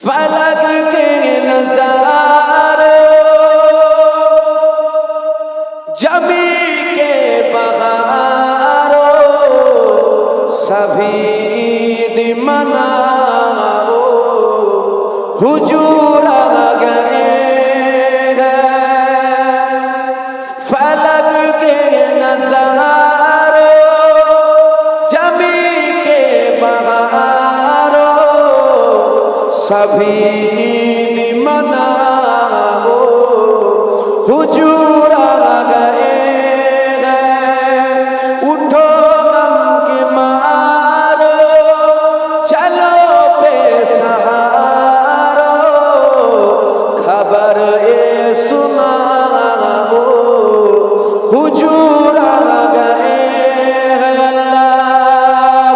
फलक के नज़ारे जमी के बहारों सभी मनाओ हुजूर आ गए हैं। फलक के नज़ारे जमी के बहारों सभी मनाओ हुजूर आ गए हैं। उठो गम के मारो चलो बेसहारो खबर ये सुनाओ हुजूर आ गए हैं। अल्लाहुम्मा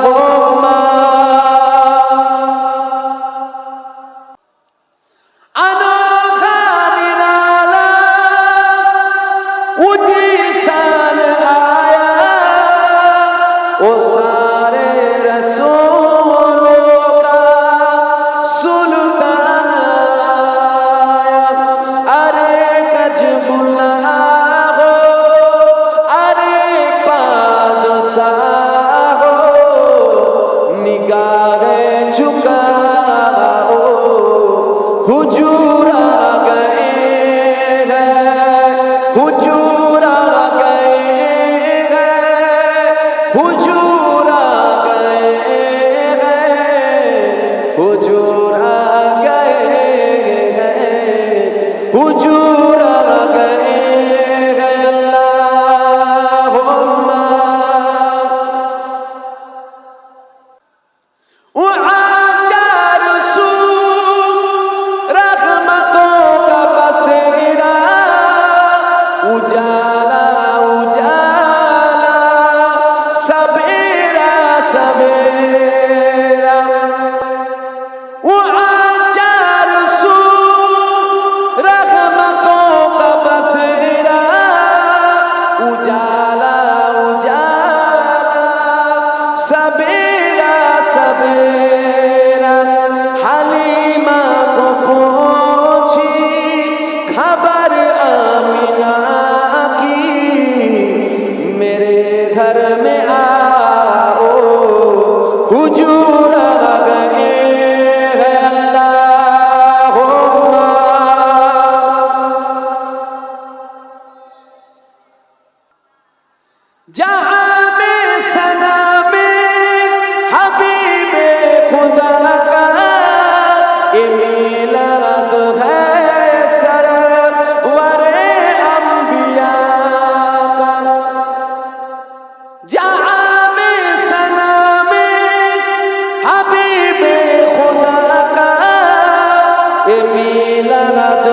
अनोखा निराला उजीसान आया ओ सारे रसूलों का सुल्तान आया। अरे कजबुल्ला हो अरे बादशाह हो निगाहें झुकाओ हुजूर आ गए हैं। हुजूर आ गए हैं। हुजूर आ गए हैं। हुजूर आ गए हैं। हुजूर आ गए हैं। अल्लाहुम्मा उजाला उजाला सवेरा सवेरा वो आचार सू रहमतों का बसेरा उजाला उजाला सवेरा सवेरा। हलीमा को पूछी खबर आमिना मेरे घर में आओ हुजूर आ गए हैं। अल्लाहुम्मा जहां में सना में हबीबे खुदा का ये मिलाद है सरवरे अंबिया का। जहां में सना में हबीबे खुदा का ये मिलाद